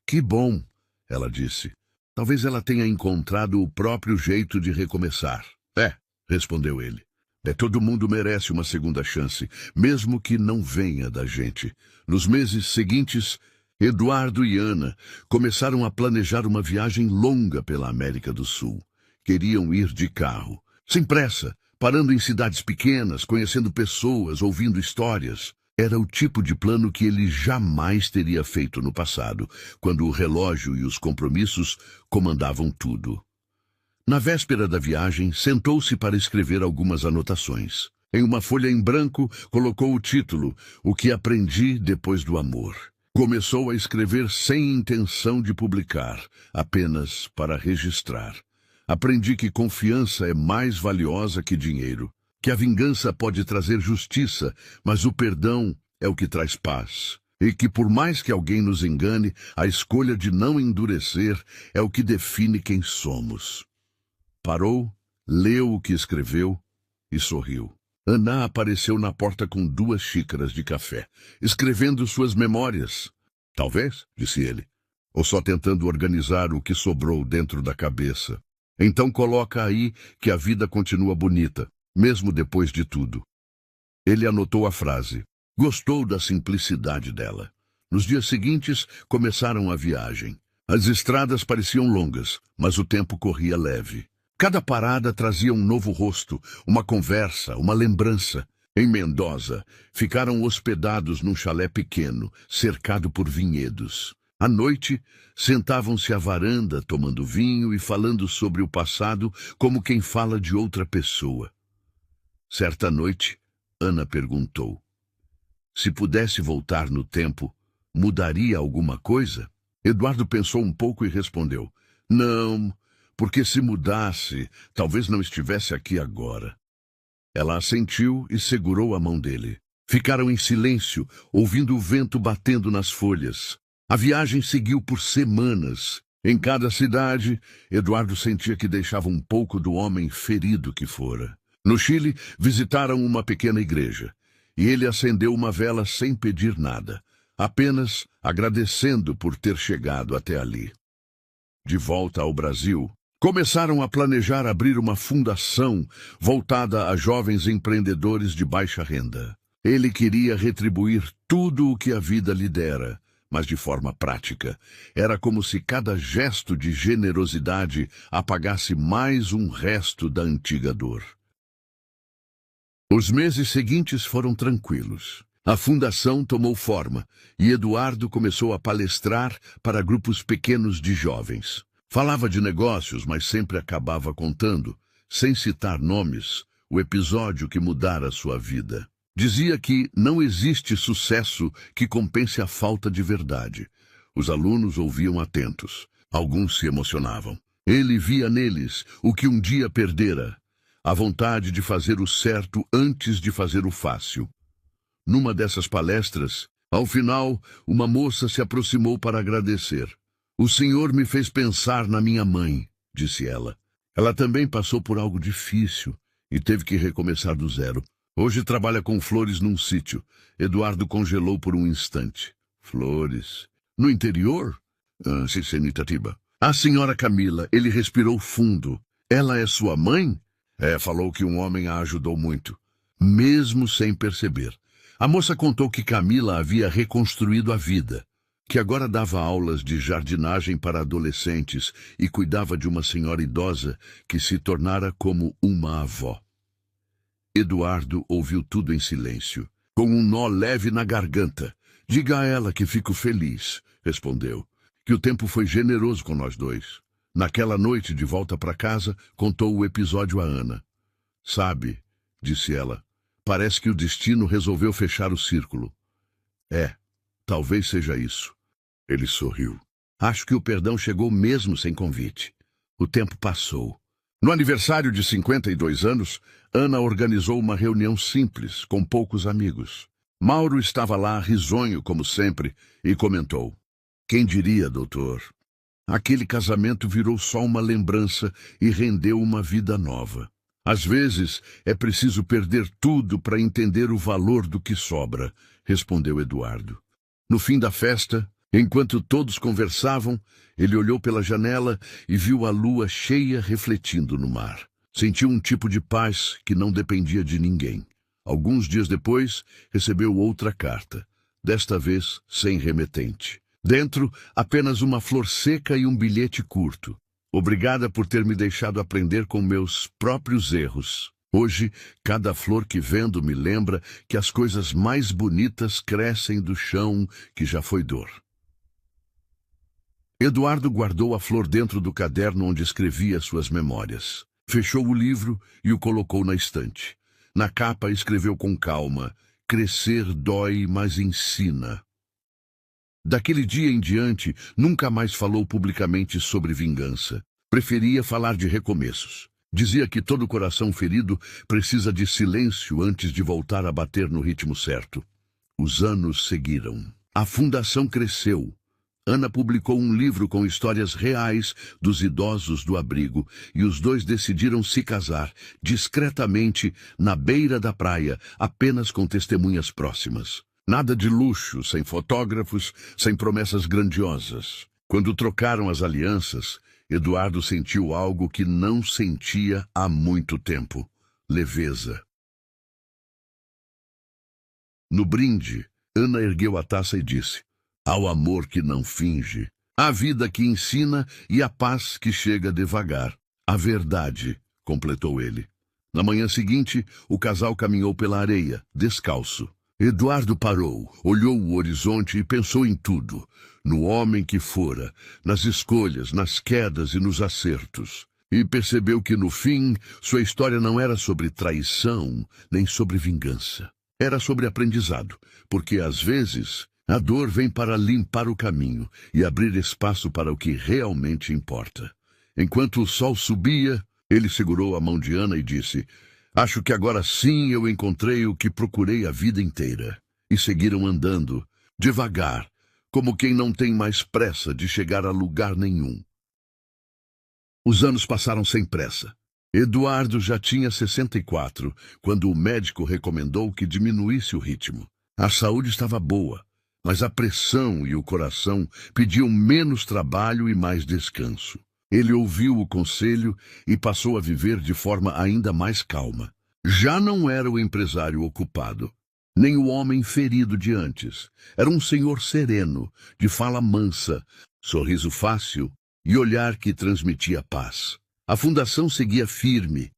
Que bom, ela disse. Talvez ela tenha encontrado o próprio jeito de recomeçar. É, respondeu ele. Todo mundo merece uma segunda chance, mesmo que não venha da gente. Nos meses seguintes, Eduardo e Ana começaram a planejar uma viagem longa pela América do Sul. Queriam ir de carro, sem pressa, parando em cidades pequenas, conhecendo pessoas, ouvindo histórias. Era o tipo de plano que ele jamais teria feito no passado, quando o relógio e os compromissos comandavam tudo. Na véspera da viagem, sentou-se para escrever algumas anotações. Em uma folha em branco, colocou o título, O que aprendi depois do amor. Começou a escrever sem intenção de publicar, apenas para registrar. Aprendi que confiança é mais valiosa que dinheiro, que a vingança pode trazer justiça, mas o perdão é o que traz paz. E que por mais que alguém nos engane, a escolha de não endurecer é o que define quem somos. Parou, leu o que escreveu e sorriu. Ana apareceu na porta com 2 xícaras de café, escrevendo suas memórias. Talvez, disse ele, ou só tentando organizar o que sobrou dentro da cabeça. Então coloca aí que a vida continua bonita, mesmo depois de tudo. Ele anotou a frase. Gostou da simplicidade dela. Nos dias seguintes, começaram a viagem. As estradas pareciam longas, mas o tempo corria leve. Cada parada trazia um novo rosto, uma conversa, uma lembrança. Em Mendoza, ficaram hospedados num chalé pequeno, cercado por vinhedos. À noite, sentavam-se à varanda, tomando vinho e falando sobre o passado como quem fala de outra pessoa. Certa noite, Ana perguntou: se pudesse voltar no tempo, mudaria alguma coisa? Eduardo pensou um pouco e respondeu: não, porque se mudasse, talvez não estivesse aqui agora. Ela assentiu e segurou a mão dele. Ficaram em silêncio, ouvindo o vento batendo nas folhas. A viagem seguiu por semanas. Em cada cidade, Eduardo sentia que deixava um pouco do homem ferido que fora. No Chile, visitaram uma pequena igreja. E ele acendeu uma vela sem pedir nada, apenas agradecendo por ter chegado até ali. De volta ao Brasil, começaram a planejar abrir uma fundação voltada a jovens empreendedores de baixa renda. Ele queria retribuir tudo o que a vida lhe dera, mas de forma prática. Era como se cada gesto de generosidade apagasse mais um resto da antiga dor. Os meses seguintes foram tranquilos. A fundação tomou forma e Eduardo começou a palestrar para grupos pequenos de jovens. Falava de negócios, mas sempre acabava contando, sem citar nomes, o episódio que mudara sua vida. Dizia que não existe sucesso que compense a falta de verdade. Os alunos ouviam atentos. Alguns se emocionavam. Ele via neles o que um dia perdera. A vontade de fazer o certo antes de fazer o fácil. Numa dessas palestras, ao final, uma moça se aproximou para agradecer. O senhor me fez pensar na minha mãe, disse ela. Ela também passou por algo difícil e teve que recomeçar do zero. Hoje trabalha com flores num sítio. Eduardo congelou por um instante. Flores? No interior? Sim, Senitatiba. A senhora Camila, ele respirou fundo. Ela é sua mãe? Falou que um homem a ajudou muito, mesmo sem perceber. A moça contou que Camila havia reconstruído a vida, que agora dava aulas de jardinagem para adolescentes e cuidava de uma senhora idosa que se tornara como uma avó. Eduardo ouviu tudo em silêncio, com um nó leve na garganta. Diga a ela que fico feliz, respondeu, que o tempo foi generoso com nós dois. Naquela noite, de volta para casa, contou o episódio a Ana. Sabe, disse ela, parece que o destino resolveu fechar o círculo. Talvez seja isso. Ele sorriu. Acho que o perdão chegou mesmo sem convite. O tempo passou. No aniversário de 52 anos, Ana organizou uma reunião simples, com poucos amigos. Mauro estava lá, risonho como sempre, e comentou. Quem diria, doutor? Aquele casamento virou só uma lembrança e rendeu uma vida nova. Às vezes, é preciso perder tudo para entender o valor do que sobra, respondeu Eduardo. No fim da festa, enquanto todos conversavam, ele olhou pela janela e viu a lua cheia refletindo no mar. Sentiu um tipo de paz que não dependia de ninguém. Alguns dias depois, recebeu outra carta, desta vez sem remetente. Dentro, apenas uma flor seca e um bilhete curto. Obrigada por ter me deixado aprender com meus próprios erros. Hoje, cada flor que vendo me lembra que as coisas mais bonitas crescem do chão que já foi dor. Eduardo guardou a flor dentro do caderno onde escrevia suas memórias. Fechou o livro e o colocou na estante. Na capa escreveu com calma: Crescer dói, mas ensina. Daquele dia em diante, nunca mais falou publicamente sobre vingança. Preferia falar de recomeços. Dizia que todo coração ferido precisa de silêncio antes de voltar a bater no ritmo certo. Os anos seguiram. A fundação cresceu. Ana publicou um livro com histórias reais dos idosos do abrigo e os dois decidiram se casar, discretamente, na beira da praia, apenas com testemunhas próximas. Nada de luxo, sem fotógrafos, sem promessas grandiosas. Quando trocaram as alianças, Eduardo sentiu algo que não sentia há muito tempo: leveza. No brinde, Ana ergueu a taça e disse: ao amor que não finge, à vida que ensina e à paz que chega devagar. A verdade, completou ele. Na manhã seguinte, o casal caminhou pela areia, descalço. Eduardo parou, olhou o horizonte e pensou em tudo. No homem que fora, nas escolhas, nas quedas e nos acertos. E percebeu que, no fim, sua história não era sobre traição, nem sobre vingança. Era sobre aprendizado, porque, às vezes, a dor vem para limpar o caminho e abrir espaço para o que realmente importa. Enquanto o sol subia, ele segurou a mão de Ana e disse: acho que agora sim eu encontrei o que procurei a vida inteira. E seguiram andando, devagar, como quem não tem mais pressa de chegar a lugar nenhum. Os anos passaram sem pressa. Eduardo já tinha 64, quando o médico recomendou que diminuísse o ritmo. A saúde estava boa, mas a pressão e o coração pediam menos trabalho e mais descanso. Ele ouviu o conselho e passou a viver de forma ainda mais calma. Já não era o empresário ocupado, nem o homem ferido de antes. Era um senhor sereno, de fala mansa, sorriso fácil e olhar que transmitia paz. A fundação seguia firme,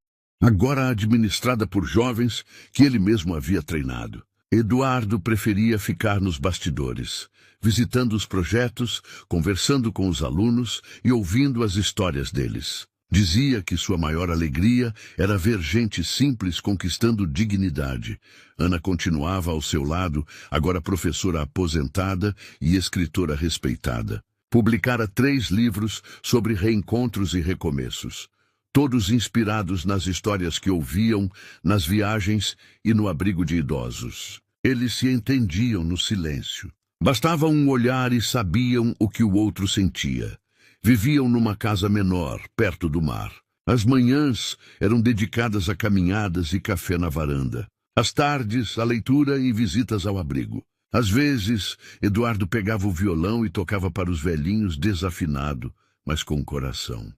agora administrada por jovens que ele mesmo havia treinado. Eduardo preferia ficar nos bastidores, visitando os projetos, conversando com os alunos e ouvindo as histórias deles. Dizia que sua maior alegria era ver gente simples conquistando dignidade. Ana continuava ao seu lado, agora professora aposentada e escritora respeitada. Publicara 3 livros sobre reencontros e recomeços, todos inspirados nas histórias que ouviam, nas viagens e no abrigo de idosos. Eles se entendiam no silêncio. Bastava um olhar e sabiam o que o outro sentia. Viviam numa casa menor, perto do mar. As manhãs eram dedicadas a caminhadas e café na varanda. As tardes, a leitura e visitas ao abrigo. Às vezes, Eduardo pegava o violão e tocava para os velhinhos desafinado, mas com coração.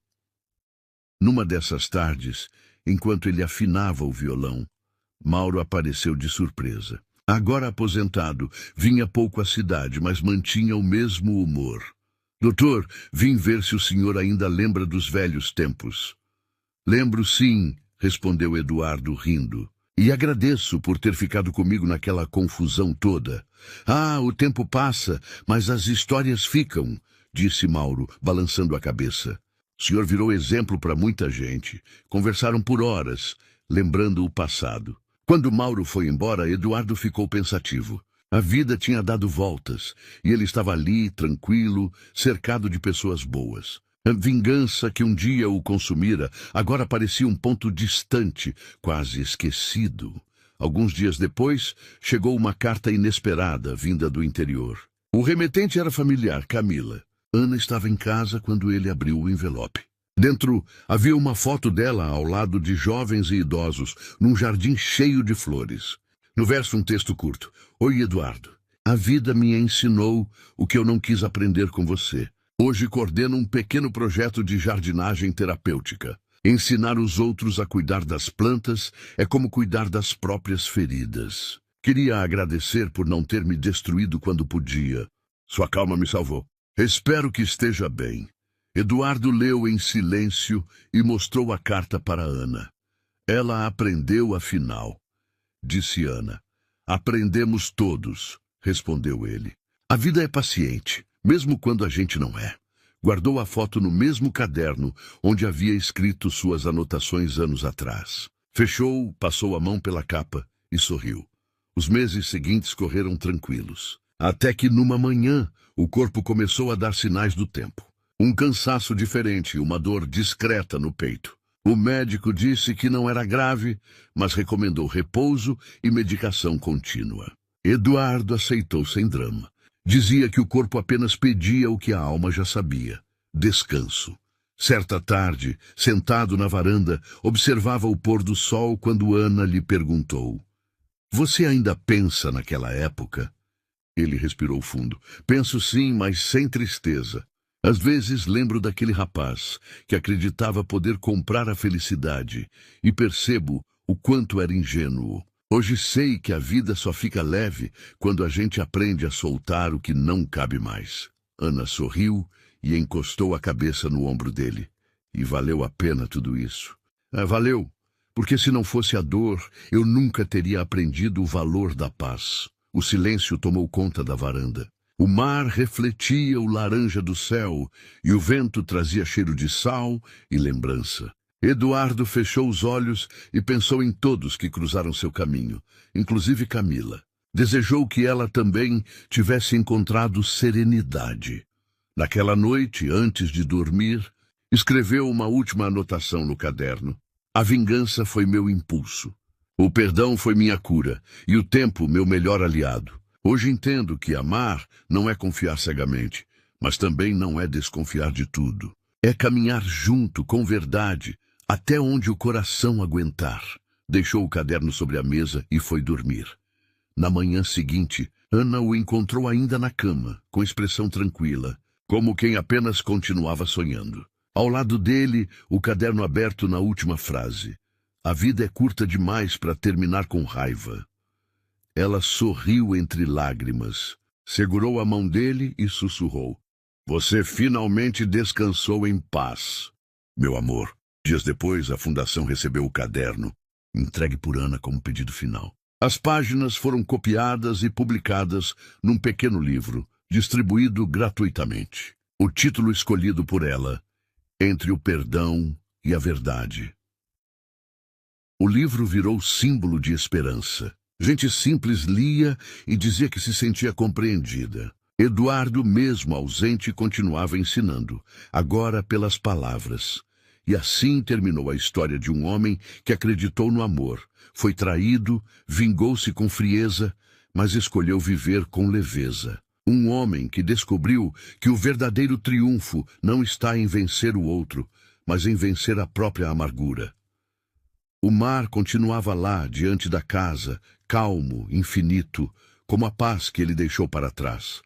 Numa dessas tardes, enquanto ele afinava o violão, Mauro apareceu de surpresa. Agora aposentado, vinha pouco à cidade, mas mantinha o mesmo humor. Doutor, vim ver se o senhor ainda lembra dos velhos tempos. Lembro sim, respondeu Eduardo rindo. E agradeço por ter ficado comigo naquela confusão toda. Ah, o tempo passa, mas as histórias ficam, disse Mauro, balançando a cabeça. O senhor virou exemplo para muita gente. Conversaram por horas, lembrando o passado. Quando Mauro foi embora, Eduardo ficou pensativo. A vida tinha dado voltas, e ele estava ali, tranquilo, cercado de pessoas boas. A vingança que um dia o consumira agora parecia um ponto distante, quase esquecido. Alguns dias depois, chegou uma carta inesperada, vinda do interior. O remetente era familiar, Camila. Ana estava em casa quando ele abriu o envelope. Dentro havia uma foto dela ao lado de jovens e idosos, num jardim cheio de flores. No verso, um texto curto. Oi, Eduardo. A vida me ensinou o que eu não quis aprender com você. Hoje coordeno um pequeno projeto de jardinagem terapêutica. Ensinar os outros a cuidar das plantas é como cuidar das próprias feridas. Queria agradecer por não ter me destruído quando podia. Sua calma me salvou. Espero que esteja bem. Eduardo leu em silêncio e mostrou a carta para Ana. Ela aprendeu afinal, disse Ana. Aprendemos todos, respondeu ele. A vida é paciente, mesmo quando a gente não é. Guardou a foto no mesmo caderno onde havia escrito suas anotações anos atrás. Fechou, passou a mão pela capa e sorriu. Os meses seguintes correram tranquilos. Até que numa manhã, o corpo começou a dar sinais do tempo. Um cansaço diferente e uma dor discreta no peito. O médico disse que não era grave, mas recomendou repouso e medicação contínua. Eduardo aceitou sem drama. Dizia que o corpo apenas pedia o que a alma já sabia: descanso. Certa tarde, sentado na varanda, observava o pôr do sol quando Ana lhe perguntou: "Você ainda pensa naquela época?" Ele respirou fundo. "Penso sim, mas sem tristeza. Às vezes lembro daquele rapaz que acreditava poder comprar a felicidade e percebo o quanto era ingênuo. Hoje sei que a vida só fica leve quando a gente aprende a soltar o que não cabe mais." Ana sorriu e encostou a cabeça no ombro dele. "E valeu a pena tudo isso." Valeu, porque se não fosse a dor, eu nunca teria aprendido o valor da paz." O silêncio tomou conta da varanda. O mar refletia o laranja do céu e o vento trazia cheiro de sal e lembrança. Eduardo fechou os olhos e pensou em todos que cruzaram seu caminho, inclusive Camila. Desejou que ela também tivesse encontrado serenidade. Naquela noite, antes de dormir, escreveu uma última anotação no caderno. "A vingança foi meu impulso. O perdão foi minha cura e o tempo meu melhor aliado. Hoje entendo que amar não é confiar cegamente, mas também não é desconfiar de tudo. É caminhar junto, com verdade, até onde o coração aguentar." Deixou o caderno sobre a mesa e foi dormir. Na manhã seguinte, Ana o encontrou ainda na cama, com expressão tranquila, como quem apenas continuava sonhando. Ao lado dele, o caderno aberto na última frase: "A vida é curta demais para terminar com raiva." Ela sorriu entre lágrimas, segurou a mão dele e sussurrou: "Você finalmente descansou em paz, meu amor." Dias depois, a fundação recebeu o caderno, entregue por Ana como pedido final. As páginas foram copiadas e publicadas num pequeno livro, distribuído gratuitamente. O título escolhido por ela: Entre o Perdão e a Verdade. O livro virou símbolo de esperança. Gente simples lia e dizia que se sentia compreendida. Eduardo, mesmo ausente, continuava ensinando, agora pelas palavras. E assim terminou a história de um homem que acreditou no amor, foi traído, vingou-se com frieza, mas escolheu viver com leveza. Um homem que descobriu que o verdadeiro triunfo não está em vencer o outro, mas em vencer a própria amargura. O mar continuava lá, diante da casa, calmo, infinito, como a paz que ele deixou para trás.